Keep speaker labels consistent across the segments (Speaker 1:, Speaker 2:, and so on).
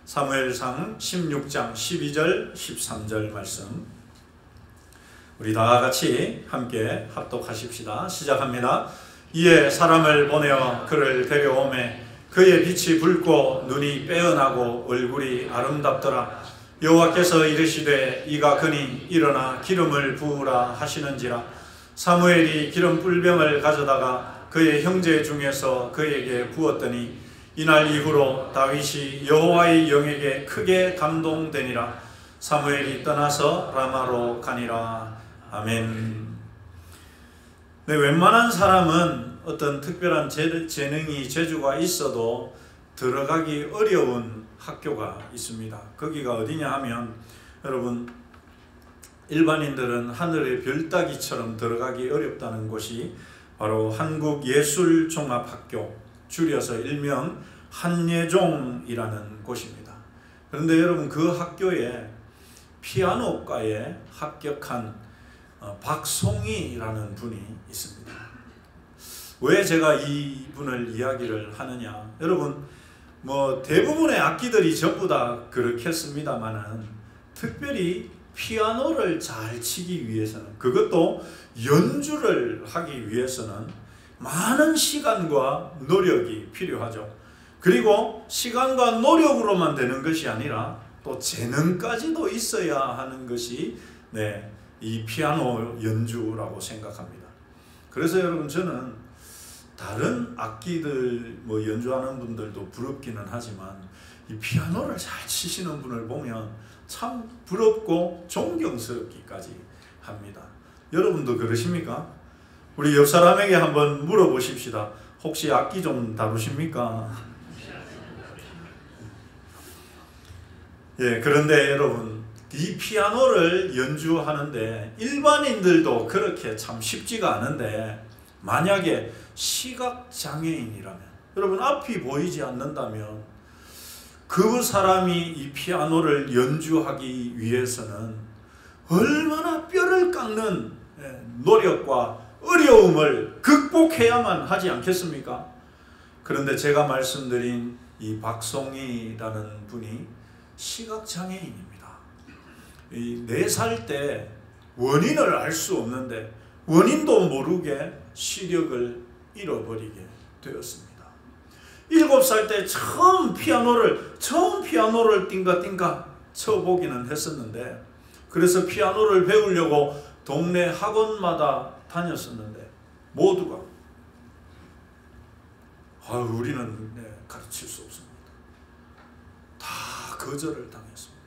Speaker 1: 사무엘상 16장 12절 13절 말씀 우리 다 같이 함께 합독하십시다. 시작합니다. 이에 사람을 보내어 그를 데려오매 그의 빛이 붉고 눈이 빼어나고 얼굴이 아름답더라. 여호와께서 이르시되 이가 그니 일어나 기름을 부으라 하시는지라. 사무엘이 기름 뿔병을 가져다가 그의 형제 중에서 그에게 부었더니 이날 이후로 다윗이 여호와의 영에게 크게 감동되니라. 사무엘이 떠나서 라마로 가니라. 아멘. 네, 웬만한 사람은 어떤 특별한 재능이 재주가 있어도 들어가기 어려운 학교가 있습니다. 거기가 어디냐 하면 여러분 일반인들은 하늘의 별 따기처럼 들어가기 어렵다는 곳이 바로 한국예술종합학교, 줄여서 일명 한예종이라는 곳입니다. 그런데 여러분 그 학교에 피아노과에 합격한 박송이라는 분이 있습니다. 왜 제가 이 분을 이야기를 하느냐? 여러분 대부분의 악기들이 전부 다 그렇겠습니다만은 특별히 피아노를 잘 치기 위해서는, 그것도 연주를 하기 위해서는 많은 시간과 노력이 필요하죠. 그리고 시간과 노력으로만 되는 것이 아니라 또 재능까지도 있어야 하는 것이 이 피아노 연주라고 생각합니다. 그래서 여러분 저는 다른 악기들 연주하는 분들도 부럽기는 하지만 이 피아노를 잘 치시는 분을 보면 참 부럽고 존경스럽기까지 합니다. 여러분도 그러십니까? 우리 옆 사람에게 한번 물어보십시다. 혹시 악기 좀 다루십니까? 예, 그런데 여러분 이 피아노를 연주하는데 일반인들도 그렇게 참 쉽지가 않은데 만약에 시각장애인이라면, 여러분 앞이 보이지 않는다면 그 사람이 이 피아노를 연주하기 위해서는 얼마나 뼈를 깎는 노력과 어려움을 극복해야만 하지 않겠습니까? 그런데 제가 말씀드린 이 박송이라는 분이 시각장애인입니다. 4살 때 원인을 알 수 없는데 원인도 모르게 시력을 잃어버리게 되었습니다. 7살 때 처음 피아노를 띵가띵가 쳐보기는 했었는데, 그래서 피아노를 배우려고 동네 학원마다 다녔었는데 모두가 우리는 가르칠 수 없습니다. 다 거절을 당했습니다.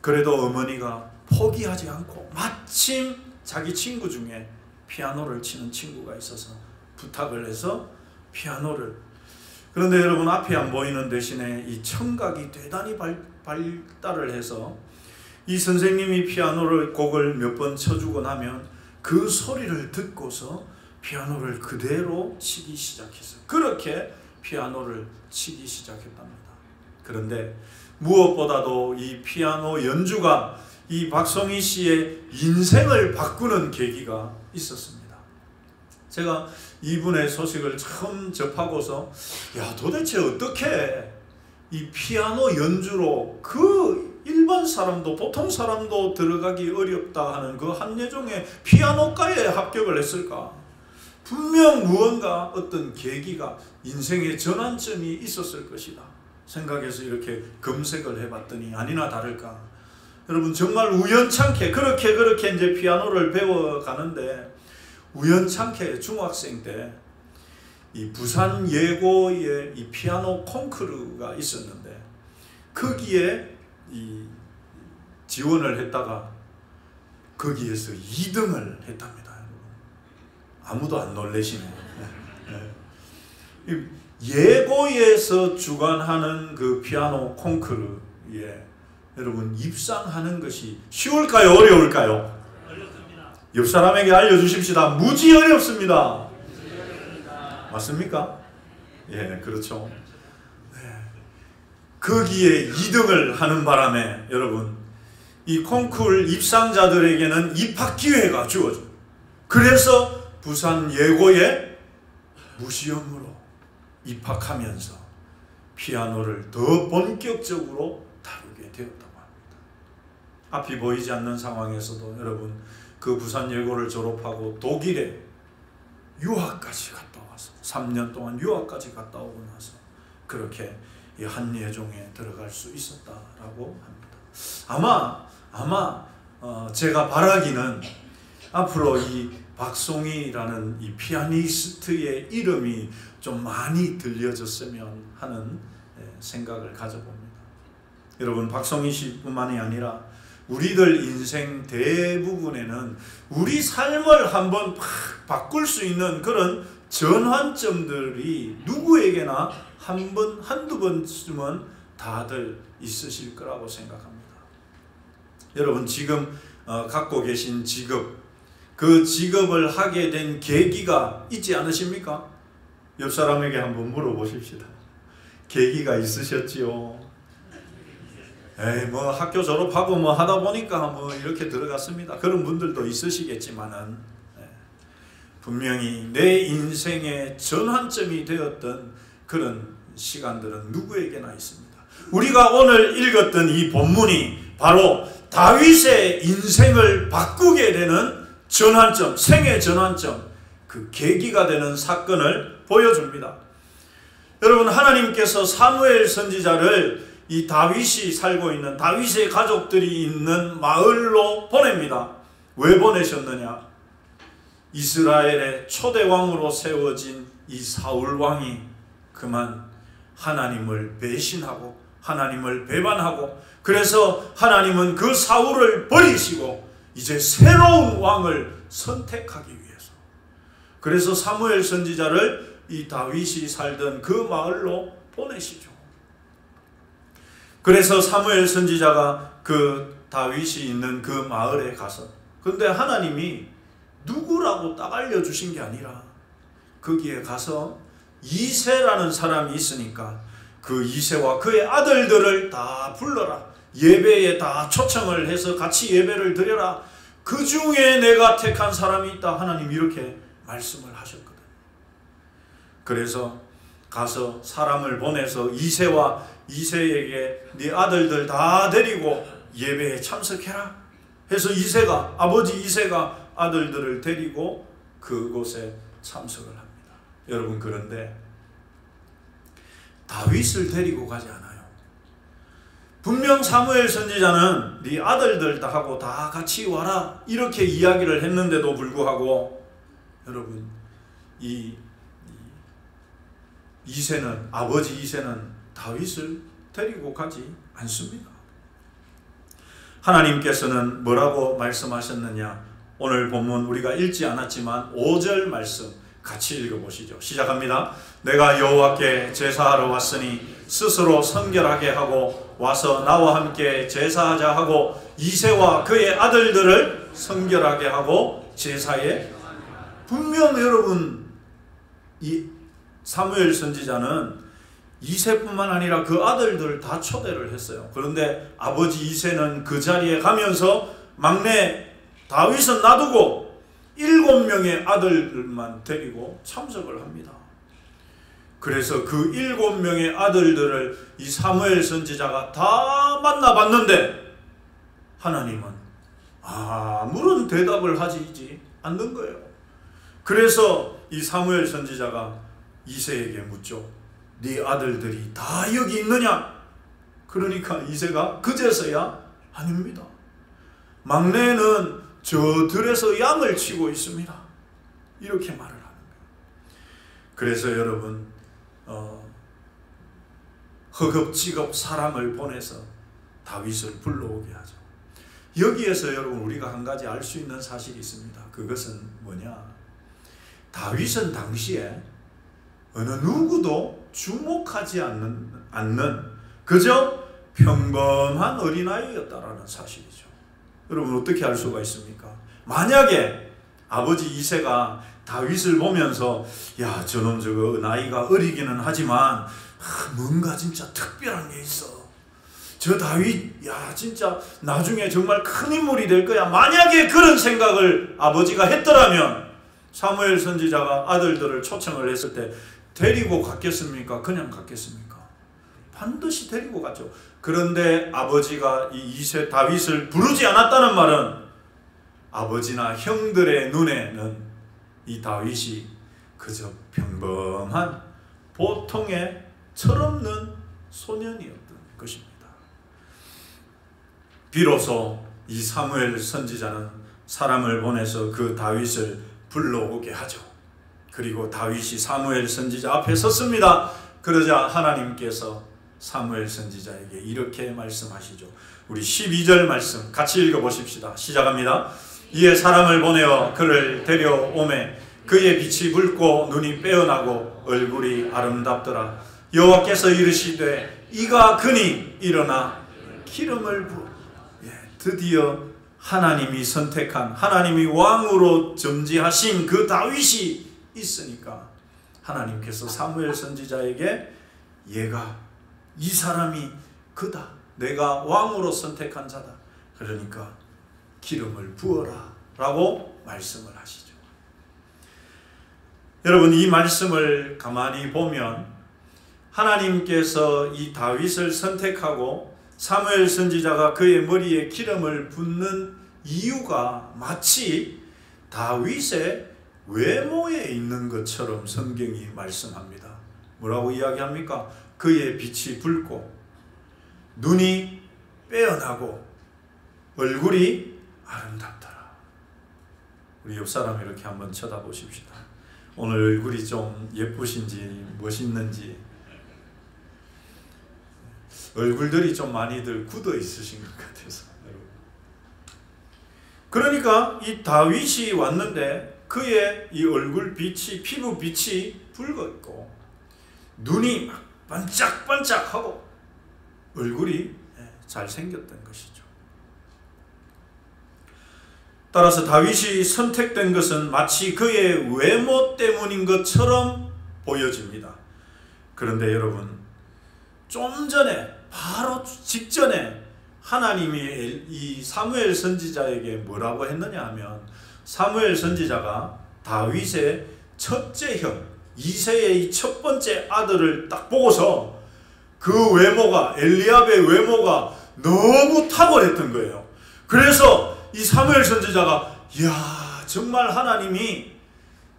Speaker 1: 그래도 어머니가 포기하지 않고 마침 자기 친구 중에 피아노를 치는 친구가 있어서 부탁을 해서 피아노를, 그런데 여러분 앞이 안 보이는 대신에 이 청각이 대단히 발달을 해서 이 선생님이 피아노를 곡을 몇 번 쳐주고 나면 그 소리를 듣고서 피아노를 그대로 치기 시작했어요. 그렇게 피아노를 치기 시작했답니다. 그런데 무엇보다도 이 피아노 연주가 이 박송이 씨의 인생을 바꾸는 계기가 있었습니다. 제가 이분의 소식을 처음 접하고서 도대체 어떻게 이 피아노 연주로 그 일반 사람도 보통 사람도 들어가기 어렵다 하는 그 한예종의 피아노과에 합격을 했을까? 분명 무언가 어떤 계기가, 인생의 전환점이 있었을 것이다 생각해서 이렇게 검색을 해봤더니 아니나 다를까 여러분 정말 우연찮게 그렇게 이제 피아노를 배워가는데 우연찮게 중학생 때 이 부산 예고에 이 피아노 콩쿠르가 있었는데 거기에 이 지원을 했다가 거기에서 2등을 했답니다. 아무도 안 놀라시네요. 예고에서 주관하는 그 피아노 콩쿠르에 여러분 입상하는 것이 쉬울까요? 어려울까요?
Speaker 2: 어렵습니다.
Speaker 1: 옆 사람에게 알려주십시다. 무지 어렵습니다. 맞습니까? 예, 그렇죠. 거기에 2등을 하는 바람에 여러분 이 콩쿠르 입상자들에게는 입학 기회가 주어져요. 그래서 부산 예고에 무시험으로 입학하면서 피아노를 더 본격적으로 다루게 되었다고 합니다. 앞이 보이지 않는 상황에서도 여러분 그 부산예고를 졸업하고 독일에 유학까지 갔다 와서 3년 동안 유학까지 갔다 오고 나서 그렇게 이 한 예종에 들어갈 수 있었다라고 합니다. 아마 제가 바라기는 앞으로 이 박송이라는 이 피아니스트의 이름이 좀 많이 들려졌으면 하는 생각을 가져봅니다. 여러분, 박송이 씨뿐만이 아니라 우리들 인생 대부분에는 우리 삶을 한번 팍 바꿀 수 있는 그런 전환점들이 누구에게나 한두 번쯤은 다들 있으실 거라고 생각합니다. 여러분, 지금 갖고 계신 직업, 그 직업을 하게 된 계기가 있지 않으십니까? 옆 사람에게 한번 물어보십시다. 계기가 있으셨지요? 에이, 뭐 학교 졸업하고 뭐 하다 보니까 뭐 이렇게 들어갔습니다. 그런 분들도 있으시겠지만은 분명히 내 인생의 전환점이 되었던 그런 시간들은 누구에게나 있습니다. 우리가 오늘 읽었던 이 본문이 바로 다윗의 인생을 바꾸게 되는 전환점, 생의 전환점, 그 계기가 되는 사건을 보여줍니다. 여러분, 하나님께서 사무엘 선지자를 이 다윗이 살고 있는, 다윗의 가족들이 있는 마을로 보냅니다. 왜 보내셨느냐? 이스라엘의 초대 왕으로 세워진 이 사울 왕이 그만 하나님을 배신하고 하나님을 배반하고, 그래서 하나님은 그 사울을 버리시고 이제 새로운 왕을 선택하기 위해서, 그래서 사무엘 선지자를 이 다윗이 살던 그 마을로 보내시죠. 그래서 사무엘 선지자가 그 다윗이 있는 그 마을에 가서, 근데 하나님이 누구라고 딱 알려주신 게 아니라 거기에 가서 이새라는 사람이 있으니까 그 이새와 그의 아들들을 다 불러라, 예배에 다 초청을 해서 같이 예배를 드려라, 그 중에 내가 택한 사람이 있다, 하나님 이렇게 말씀을 하셨거든요. 그래서 가서 사람을 보내서 이새에게 네 아들들 다 데리고 예배에 참석해라 해서 아버지 이새가 아들들을 데리고 그곳에 참석을 합니다. 여러분, 그런데 다윗을 데리고 가지 않아요. 분명 사무엘 선지자는 네 아들들 다 하고 다 같이 와라 이렇게 이야기를 했는데도 불구하고 여러분, 아버지 이새는 다윗을 데리고 가지 않습니다. 하나님께서는 뭐라고 말씀하셨느냐? 오늘 본문 우리가 읽지 않았지만 5절 말씀 같이 읽어보시죠. 시작합니다. 내가 여호와께 제사하러 왔으니 스스로 성결하게 하고 와서 나와 함께 제사하자 하고 이새와 그의 아들들을 성결하게 하고 제사에, 분명 여러분 이 사무엘 선지자는 이새뿐만 아니라 그 아들들을 다 초대를 했어요. 그런데 아버지 이새는 그 자리에 가면서 막내 다윗은 놔두고 7명의 아들들만 데리고 참석을 합니다. 그래서 그 7명의 아들들을 이 사무엘 선지자가 다 만나봤는데 하나님은 아무런 대답을 하지 않는 거예요. 그래서 이 사무엘 선지자가 이새에게 묻죠. 네 아들들이 다 여기 있느냐? 그러니까 이새가 그제서야 아닙니다. 막내는 저 들에서 양을 치고 있습니다. 이렇게 말을 하는 거예요. 그래서 여러분 허겁지겁 사람을 보내서 다윗을 불러오게 하죠. 여기에서 여러분 우리가 한 가지 알 수 있는 사실이 있습니다. 그것은 뭐냐? 다윗은 당시에 어느 누구도 주목하지 않는 그저 평범한 어린아이였다라는 사실이죠. 여러분 어떻게 알 수가 있습니까? 만약에 아버지 이새가 다윗을 보면서 야, 저놈 저거 나이가 어리기는 하지만 뭔가 진짜 특별한 게 있어. 저 다윗 야 진짜 나중에 정말 큰 인물이 될 거야. 만약에 그런 생각을 아버지가 했더라면 사무엘 선지자가 아들들을 초청을 했을 때 데리고 갔겠습니까? 그냥 갔겠습니까? 반드시 데리고 갔죠. 그런데 아버지가 이 이세 다윗을 부르지 않았다는 말은 아버지나 형들의 눈에는 이 다윗이 그저 평범한 보통의 철없는 소년이었던 것입니다. 비로소 이 사무엘 선지자는 사람을 보내서 그 다윗을 불러오게 하죠. 그리고 다윗이 사무엘 선지자 앞에 섰습니다. 그러자 하나님께서 사무엘 선지자에게 이렇게 말씀하시죠. 우리 12절 말씀 같이 읽어보십시다. 시작합니다. 이에 사람을 보내어 그를 데려오매 그의 빛이 붉고 눈이 빼어나고 얼굴이 아름답더라. 여호와께서 이르시되 이가 그니 일어나 기름을 부어. 드디어 하나님이 선택한, 하나님이 왕으로 점지하신 그 다윗이 있으니까 하나님께서 사무엘 선지자에게 얘가, 이 사람이 그다, 내가 왕으로 선택한 자다, 그러니까 기름을 부어라 라고 말씀을 하시죠. 여러분, 이 말씀을 가만히 보면 하나님께서 이 다윗을 선택하고 사무엘 선지자가 그의 머리에 기름을 붓는 이유가 마치 다윗의 외모에 있는 것처럼 성경이 말씀합니다. 뭐라고 이야기합니까? 그의 빛이 붉고 눈이 빼어나고 얼굴이 아름답더라. 우리 옆 사람 이렇게 한번 쳐다보십시다. 오늘 얼굴이 좀 예쁘신지 멋있는지. 얼굴들이 좀 많이들 굳어 있으신 것 같아서. 그러니까 이 다윗이 왔는데 그의 이 얼굴 빛이, 피부 빛이 붉었고 눈이 막 반짝반짝하고 얼굴이 잘생겼던 것이죠. 따라서 다윗이 선택된 것은 마치 그의 외모 때문인 것처럼 보여집니다. 그런데 여러분, 좀 전에, 바로 직전에 하나님이 이 사무엘 선지자에게 뭐라고 했느냐 하면, 사무엘 선지자가 다윗의 첫째 형 이새의 첫 번째 아들을 딱 보고서 그 외모가, 엘리압의 외모가 너무 탁월했던 거예요. 그래서 이 사무엘 선지자가, 이야, 정말 하나님이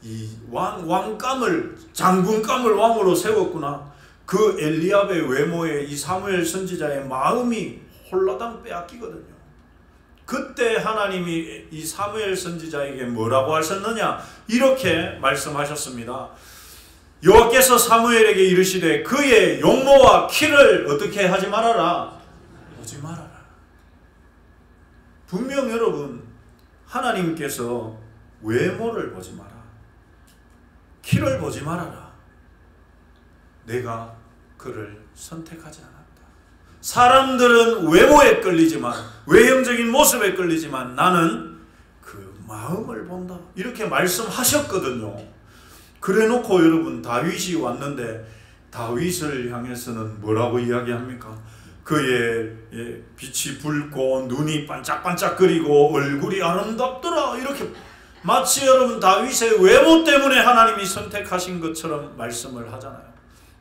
Speaker 1: 이 왕감을, 장군감을 왕으로 세웠구나. 그 엘리압의 외모에 이 사무엘 선지자의 마음이 홀라당 빼앗기거든요. 그때 하나님이 이 사무엘 선지자에게 뭐라고 하셨느냐? 이렇게 말씀하셨습니다. 여호와께서 사무엘에게 이르시되 그의 용모와 키를 어떻게 하지 말아라? 보지 말아라. 분명 여러분, 하나님께서 외모를 보지 마라, 키를 보지 말아라. 내가 그를 선택하지 않았다. 사람들은 외모에 끌리지만, 외형적인 모습에 끌리지만 나는 그 마음을 본다, 이렇게 말씀하셨거든요. 그래 놓고 여러분, 다윗이 왔는데 다윗을 향해서는 뭐라고 이야기합니까? 그의 빛이 붉고 눈이 반짝반짝거리고 얼굴이 아름답더라, 이렇게 마치 여러분 다윗의 외모 때문에 하나님이 선택하신 것처럼 말씀을 하잖아요.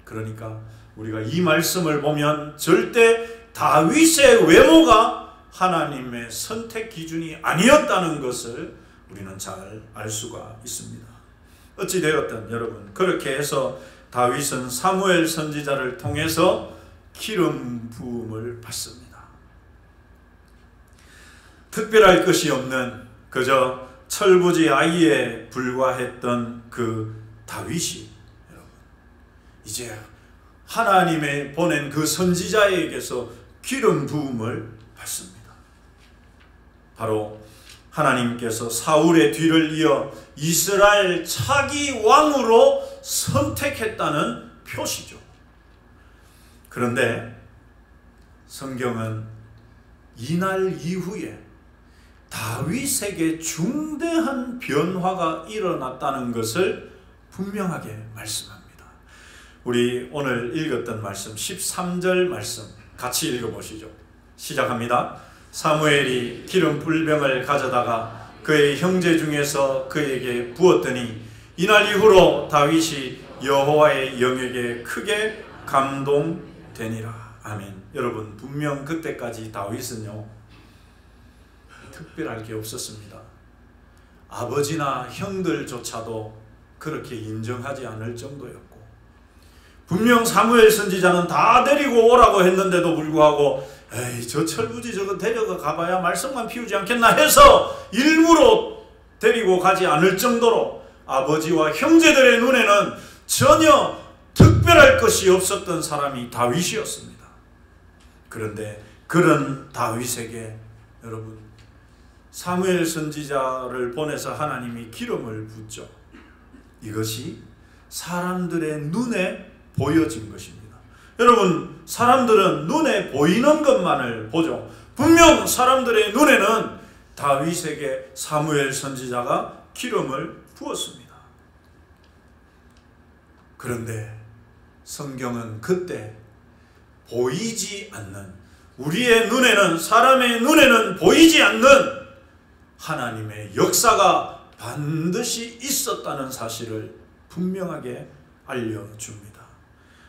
Speaker 1: 그러니까 우리가 이 말씀을 보면 절대 다윗의 외모가 하나님의 선택 기준이 아니었다는 것을 우리는 잘 알 수가 있습니다. 어찌되었든 여러분, 그렇게 해서 다윗은 사무엘 선지자를 통해서 기름 부음을 받습니다. 특별할 것이 없는 그저 철부지 아이에 불과했던 그 다윗이 여러분, 이제 하나님의 보낸 그 선지자에게서 기름 부음을 받습니다. 바로 하나님께서 사울의 뒤를 이어 이스라엘 차기 왕으로 선택했다는 표시죠. 그런데 성경은 이날 이후에 다윗에게 중대한 변화가 일어났다는 것을 분명하게 말씀합니다. 우리 오늘 읽었던 말씀 13절 말씀 같이 읽어보시죠. 시작합니다. 사무엘이 기름 불병을 가져다가 그의 형제 중에서 그에게 부었더니 이날 이후로 다윗이 여호와의 영에게 크게 감동되었더라. 되니라. 아멘. 여러분, 분명 그때까지 다윗은요 특별할 게 없었습니다. 아버지나 형들조차도 그렇게 인정하지 않을 정도였고, 분명 사무엘 선지자는 다 데리고 오라고 했는데도 불구하고 에이, 저 철부지 저거 데려가 가봐야 말썽만 피우지 않겠나 해서 일부러 데리고 가지 않을 정도로 아버지와 형제들의 눈에는 전혀 특별할 것이 없었던 사람이 다윗이었습니다. 그런데 그런 다윗에게 여러분, 사무엘 선지자를 보내서 하나님이 기름을 붓죠. 이것이 사람들의 눈에 보여진 것입니다. 여러분, 사람들은 눈에 보이는 것만을 보죠. 분명 사람들의 눈에는 다윗에게 사무엘 선지자가 기름을 부었습니다. 그런데 성경은 그때 보이지 않는, 우리의 눈에는, 사람의 눈에는 보이지 않는 하나님의 역사가 반드시 있었다는 사실을 분명하게 알려줍니다.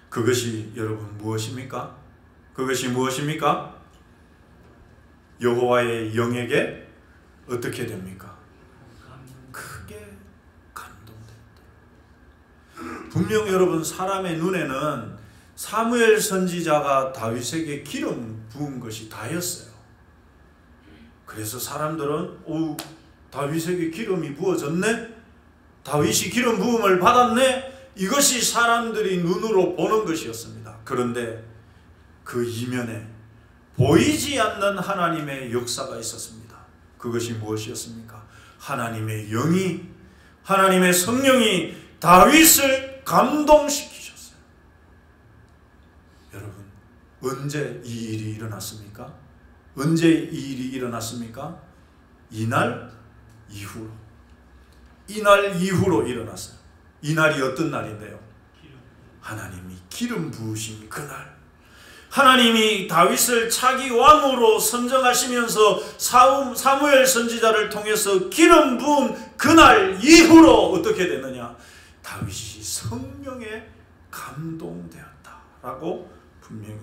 Speaker 1: 그것이 여러분 무엇입니까? 그것이 무엇입니까? 여호와의 영에게 어떻게 됩니까? 크게 감동된다. 분명 여러분, 사람의 눈에는 사무엘 선지자가 다윗에게 기름 부은 것이 다였어요. 그래서 사람들은 오, 다윗에게 기름이 부어졌네? 다윗이 기름 부음을 받았네? 이것이 사람들이 눈으로 보는 것이었습니다. 그런데 그 이면에 보이지 않는 하나님의 역사가 있었습니다. 그것이 무엇이었습니까? 하나님의 영이, 하나님의 성령이 다윗을 감동시키셨어요. 여러분, 언제 이 일이 일어났습니까? 언제 이 일이 일어났습니까? 이날 이후로 일어났어요. 이날이 어떤 날인데요? 하나님이 기름 부으신 그날, 하나님이 다윗을 차기 왕으로 선정하시면서 사무엘 선지자를 통해서 기름 부은 그날 이후로 어떻게 됐느냐? 다윗이 성령에 감동되었다라고 분명히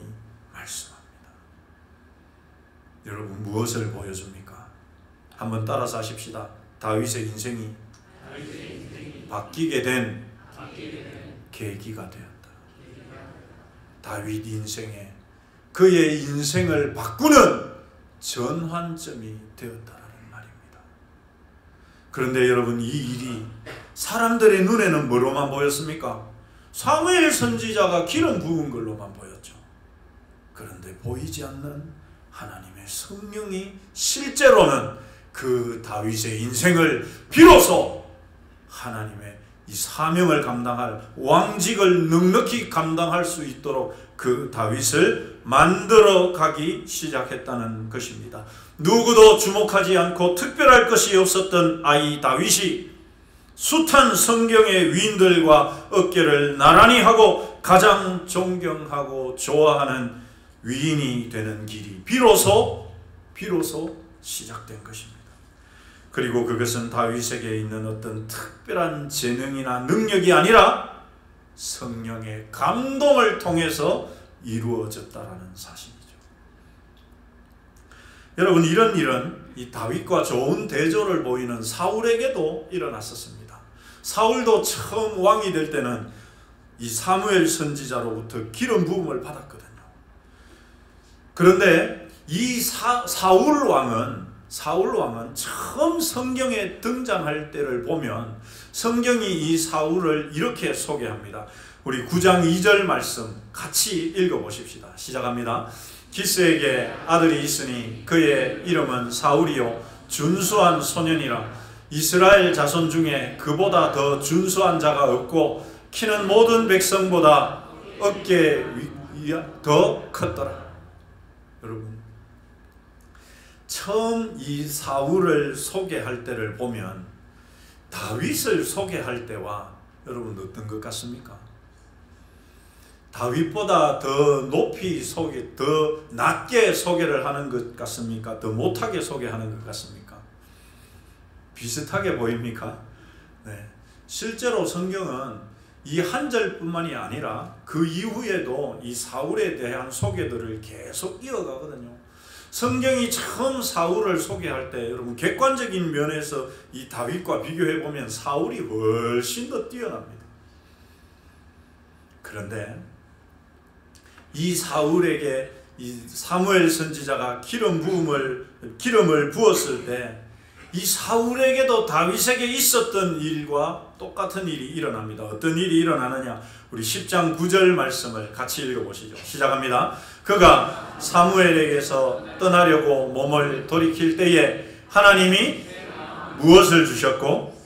Speaker 1: 말씀합니다. 여러분, 무엇을 보여줍니까? 한번 따라서 하십시다. 다윗의 인생이 바뀌게 된 계기가 되었다. 다윗 인생에 그의 인생을 바꾸는 전환점이 되었다라는 말입니다. 그런데 여러분, 이 일이 사람들의 눈에는 뭐로만 보였습니까? 사무엘 선지자가 기름 부은 걸로만 보였죠. 그런데 보이지 않는 하나님의 성령이 실제로는 그 다윗의 인생을 비로소 하나님의 이 사명을 감당할, 왕직을 넉넉히 감당할 수 있도록 그 다윗을 만들어 가기 시작했다는 것입니다. 누구도 주목하지 않고 특별할 것이 없었던 아이 다윗이 숱한 성경의 위인들과 어깨를 나란히 하고 가장 존경하고 좋아하는 위인이 되는 길이 비로소 시작된 것입니다. 그리고 그것은 다윗에게 있는 어떤 특별한 재능이나 능력이 아니라 성령의 감동을 통해서 이루어졌다라는 사실이죠. 여러분, 이런 일은 이 다윗과 좋은 대조를 보이는 사울에게도 일어났었습니다. 사울도 처음 왕이 될 때는 이 사무엘 선지자로부터 기름 부음을 받았거든요. 그런데 이 사울 왕은 처음 성경에 등장할 때를 보면 성경이 이 사울을 이렇게 소개합니다. 우리 9장 2절 말씀 같이 읽어보십시다. 시작합니다. 기스에게 아들이 있으니 그의 이름은 사울이요 준수한 소년이라. 이스라엘 자손 중에 그보다 더 준수한 자가 없고 키는 모든 백성보다 어깨 위가 더 컸더라. 여러분, 처음 이 사울을 소개할 때를 보면 다윗을 소개할 때와 여러분 어떤 것 같습니까? 다윗보다 더 높이 더 낮게 소개를 하는 것 같습니까? 더 못하게 소개하는 것 같습니까? 비슷하게 보입니까? 네. 실제로 성경은 이 한 절뿐만이 아니라 그 이후에도 이 사울에 대한 소개들을 계속 이어가거든요. 성경이 처음 사울을 소개할 때 여러분 객관적인 면에서 이 다윗과 비교해 보면 사울이 훨씬 더 뛰어납니다. 그런데 이 사울에게 이 사무엘 선지자가 기름을 부었을 때 이 사울에게도 다윗에게 있었던 일과 똑같은 일이 일어납니다. 어떤 일이 일어나느냐? 우리 10장 9절 말씀을 같이 읽어보시죠. 시작합니다. 그가 사무엘에게서 떠나려고 몸을 돌이킬 때에 하나님이 무엇을 주셨고?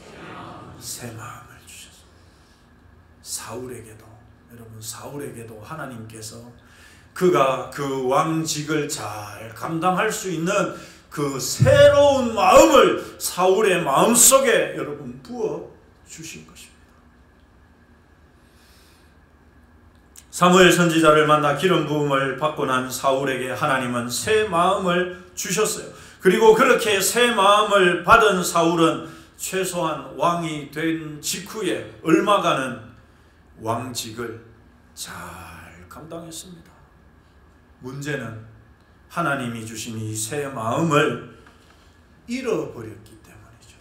Speaker 1: 새 마음을 주셨습니다. 사울에게도 하나님께서 그가 그 왕직을 잘 감당할 수 있는 그 새로운 마음을 사울의 마음속에 여러분 부어 주신 것입니다. 사무엘 선지자를 만나 기름 부음을 받고 난 사울에게 하나님은 새 마음을 주셨어요. 그리고 그렇게 새 마음을 받은 사울은 최소한 왕이 된 직후에 얼마간은 왕직을 잘 감당했습니다. 문제는 하나님이 주신 이 새 마음을 잃어버렸기 때문이죠.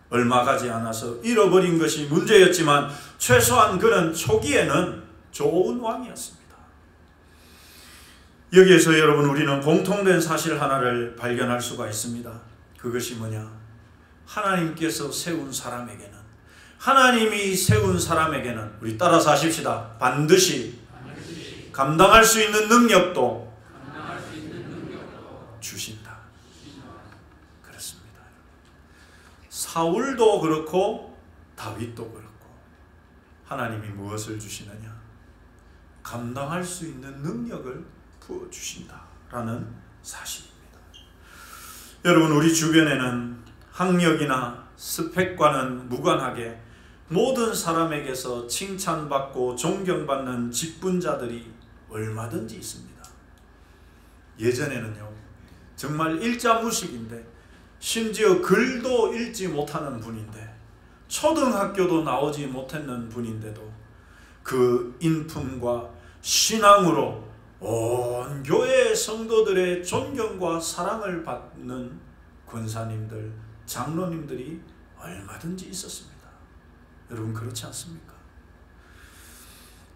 Speaker 1: 얼마 가지 않아서 잃어버린 것이 문제였지만 최소한 그는 초기에는 좋은 왕이었습니다. 여기에서 여러분 우리는 공통된 사실 하나를 발견할 수가 있습니다. 그것이 뭐냐? 하나님께서 세운 사람에게는, 하나님이 세운 사람에게는 우리 따라서 하십시다. 반드시 감당할 수 있는 능력도 주신다. 그렇습니다. 사울도 그렇고 다윗도 그렇고 하나님이 무엇을 주시느냐? 감당할 수 있는 능력을 부어주신다라는 사실입니다. 여러분 우리 주변에는 학력이나 스펙과는 무관하게 모든 사람에게서 칭찬받고 존경받는 직분자들이 얼마든지 있습니다. 예전에는요 정말 일자무식인데 심지어 글도 읽지 못하는 분인데 초등학교도 나오지 못했는 분인데도 그 인품과 신앙으로 온 교회 성도들의 존경과 사랑을 받는 권사님들, 장로님들이 얼마든지 있었습니다. 여러분 그렇지 않습니까?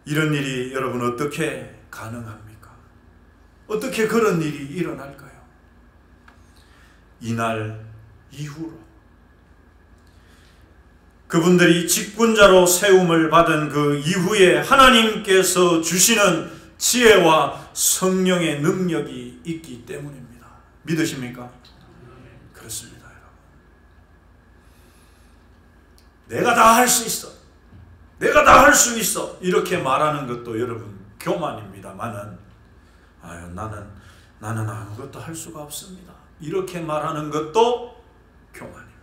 Speaker 1: 이런 일이 여러분 어떻게 가능합니까? 어떻게 그런 일이 일어날까요? 이날 이후로 그분들이 직분자로 세움을 받은 그 이후에 하나님께서 주시는 지혜와 성령의 능력이 있기 때문입니다. 믿으십니까? 그렇습니다, 여러분. 내가 다 할 수 있어. 내가 다 할 수 있어. 이렇게 말하는 것도 여러분 교만입니다만은 나는 아무것도 할 수가 없습니다. 이렇게 말하는 것도 교만입니다.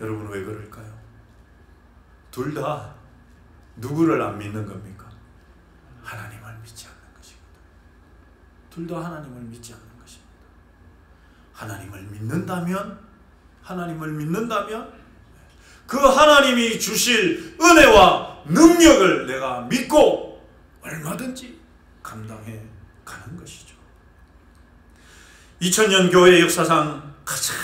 Speaker 1: 여러분 왜 그럴까요? 둘 다 누구를 안 믿는 겁니까? 하나님을 믿지 않는 것입니다. 둘 다 하나님을 믿지 않는 것입니다. 하나님을 믿는다면 그 하나님이 주실 은혜와 능력을 내가 믿고 얼마든지 감당해 가는 것이죠. 2000년 교회 역사상 가장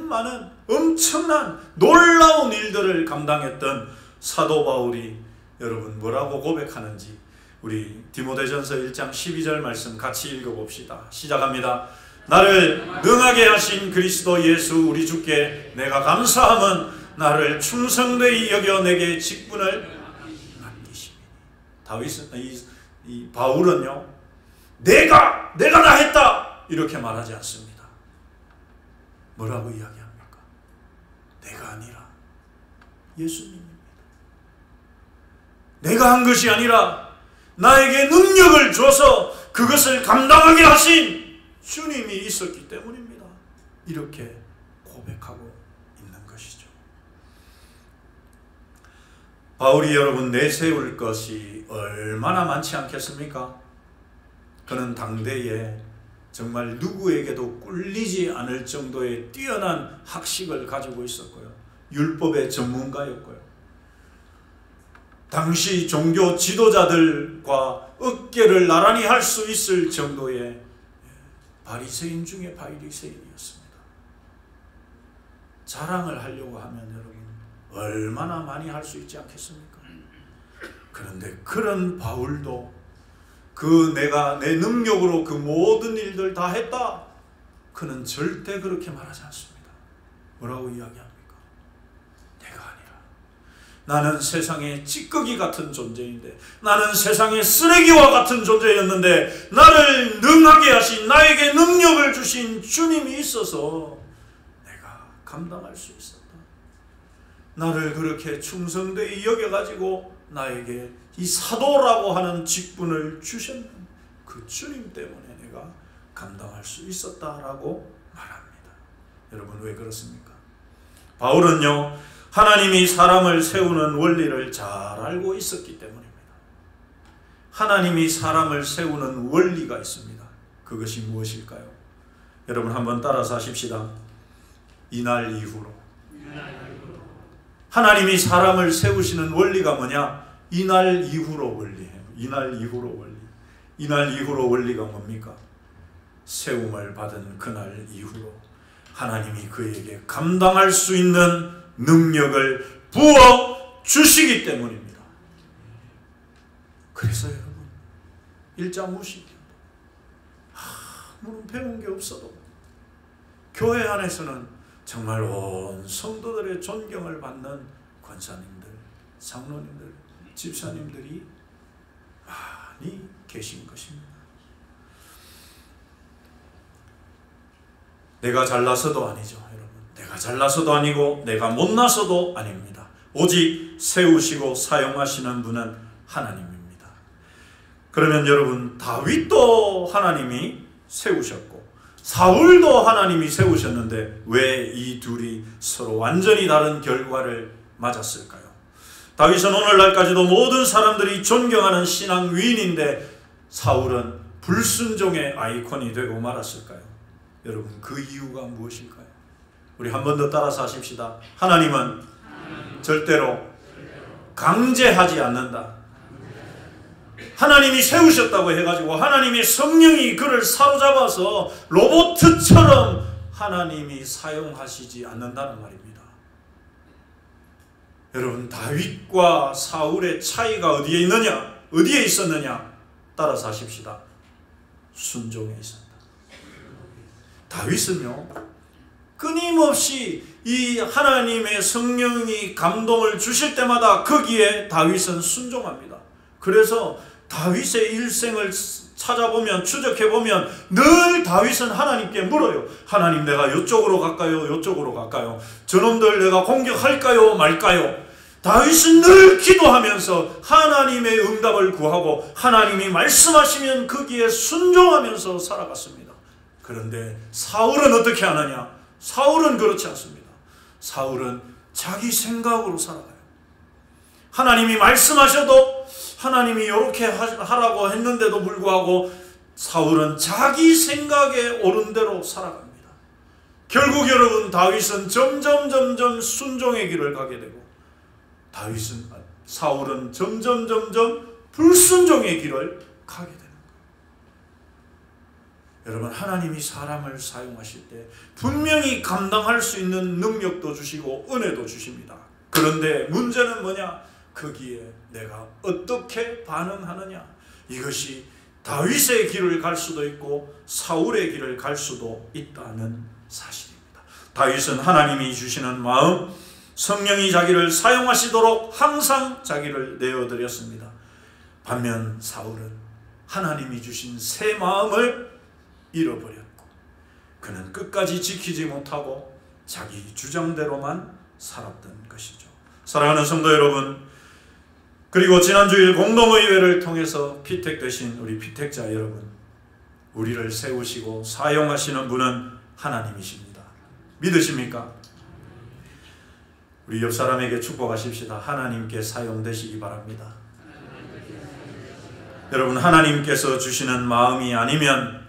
Speaker 1: 많은 엄청난 놀라운 일들을 감당했던 사도 바울이 여러분 뭐라고 고백하는지 우리 디모데전서 1장 12절 말씀 같이 읽어봅시다. 시작합니다. 나를 능하게 하신 그리스도 예수 우리 주께 내가 감사함은 나를 충성되이 여겨 내게 직분을 맡기시니. 이 바울은요 내가 다 했다 이렇게 말하지 않습니다. 뭐라고 이야기합니까? 내가 아니라 예수님입니다. 내가 한 것이 아니라 나에게 능력을 줘서 그것을 감당하게 하신 주님이 있었기 때문입니다. 이렇게 고백하고 있는 것이죠. 바울이 여러분 내세울 것이 얼마나 많지 않겠습니까? 그는 당대에 정말 누구에게도 꿀리지 않을 정도의 뛰어난 학식을 가지고 있었고요. 율법의 전문가였고요. 당시 종교 지도자들과 어깨를 나란히 할 수 있을 정도의 바리새인 중에 바리새인이었습니다. 자랑을 하려고 하면 여러분 얼마나 많이 할 수 있지 않겠습니까? 그런데 그런 바울도 내가 내 능력으로 그 모든 일들 다 했다, 그는 절대 그렇게 말하지 않습니다. 뭐라고 이야기합니까? 내가 아니라 나는 세상의 찌꺼기 같은 존재인데, 나는 세상의 쓰레기와 같은 존재였는데 나를 능하게 하신, 나에게 능력을 주신 주님이 있어서 내가 감당할 수 있었다. 나를 그렇게 충성되이 여겨가지고 나에게 이 사도라고 하는 직분을 주셨는 그 주님 때문에 내가 감당할 수 있었다라고 말합니다. 여러분, 왜 그렇습니까? 바울은요, 하나님이 사람을 세우는 원리를 잘 알고 있었기 때문입니다. 하나님이 사람을 세우는 원리가 있습니다. 그것이 무엇일까요? 여러분, 한번 따라서 하십시다. 이날 이후로. 하나님이 사람을 세우시는 원리가 뭐냐? 이날 이후로 원리예요. 이날 이후로 원리. 이날 이후로 원리가 뭡니까? 세움을 받은 그날 이후로 하나님이 그에게 감당할 수 있는 능력을 부어 주시기 때문입니다. 그래서 여러분, 일자무식, 아무런 배운 게 없어도 교회 안에서는 정말 온 성도들의 존경을 받는 권사님들, 장로님들, 집사님들이 많이 계신 것입니다. 내가 잘나서도 아니죠, 여러분. 내가 잘나서도 아니고 내가 못나서도 아닙니다. 오직 세우시고 사용하시는 분은 하나님입니다. 그러면 여러분, 다윗도 하나님이 세우셨고 사울도 하나님이 세우셨는데 왜 이 둘이 서로 완전히 다른 결과를 맞았을까요? 다윗은 오늘날까지도 모든 사람들이 존경하는 신앙 위인인데 사울은 불순종의 아이콘이 되고 말았을까요? 여러분, 그 이유가 무엇일까요? 우리 한 번 더 따라서 하십시다. 하나님은 절대로 강제하지 않는다. 하나님이 세우셨다고 해가지고 하나님의 성령이 그를 사로잡아서 로봇처럼 하나님이 사용하시지 않는다는 말입니다. 여러분, 다윗과 사울의 차이가 어디에 있느냐? 어디에 있었느냐? 따라서 하십시다. 순종에 있었다. 다윗은요, 끊임없이 이 하나님의 성령이 감동을 주실 때마다 거기에 다윗은 순종합니다. 그래서 다윗의 일생을 찾아보면, 추적해보면 늘 다윗은 하나님께 물어요. 하나님, 내가 이쪽으로 갈까요? 이쪽으로 갈까요? 저놈들 내가 공격할까요? 말까요? 다윗은 늘 기도하면서 하나님의 응답을 구하고 하나님이 말씀하시면 거기에 순종하면서 살아갔습니다. 그런데 사울은 어떻게 하느냐? 사울은 그렇지 않습니다. 사울은 자기 생각으로 살아가요. 하나님이 말씀하셔도 하나님이 이렇게 하라고 했는데도 불구하고 사울은 자기 생각에 옳은 대로 살아갑니다. 결국 여러분, 다윗은 점점 순종의 길을 가게 되고 사울은 점점 불순종의 길을 가게 됩니다. 여러분, 하나님이 사람을 사용하실 때 분명히 감당할 수 있는 능력도 주시고 은혜도 주십니다. 그런데 문제는 뭐냐? 거기에 내가 어떻게 반응하느냐? 이것이 다윗의 길을 갈 수도 있고 사울의 길을 갈 수도 있다는 사실입니다. 다윗은 하나님이 주시는 마음, 성령이 자기를 사용하시도록 항상 자기를 내어드렸습니다. 반면 사울은 하나님이 주신 새 마음을 잃어버렸고 그는 끝까지 지키지 못하고 자기 주장대로만 살았던 것이죠. 사랑하는 성도 여러분, 그리고 지난주일 공동의회를 통해서 피택되신 우리 피택자 여러분, 우리를 세우시고 사용하시는 분은 하나님이십니다. 믿으십니까? 우리 옆 사람에게 축복하십시다. 하나님께 사용되시기 바랍니다. 여러분, 하나님께서 주시는 마음이 아니면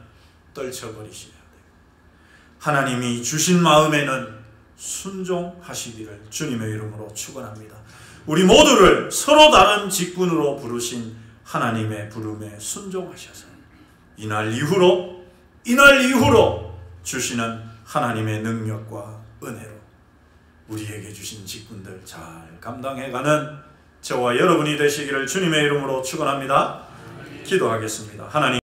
Speaker 1: 떨쳐버리셔야 돼요. 하나님이 주신 마음에는 순종하시기를 주님의 이름으로 축원합니다. 우리 모두를 서로 다른 직분으로 부르신 하나님의 부름에 순종하셔서 이날 이후로 주시는 하나님의 능력과 은혜로 우리에게 주신 직분들 잘 감당해가는 저와 여러분이 되시기를 주님의 이름으로 축원합니다. 기도하겠습니다. 하나님